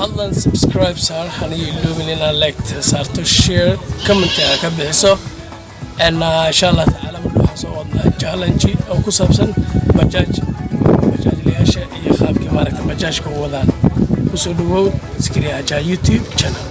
fadlan subscribe saar hana iloobin inaad like saarto share comment ka bixiso insha Allah taala waxaan soo wadnaa challenge oo ku saabsan bajaajlayaasha iyo qaabka maaragtay bajaajka u wadaan kusoo dhawow Zakaria Haja YouTube channel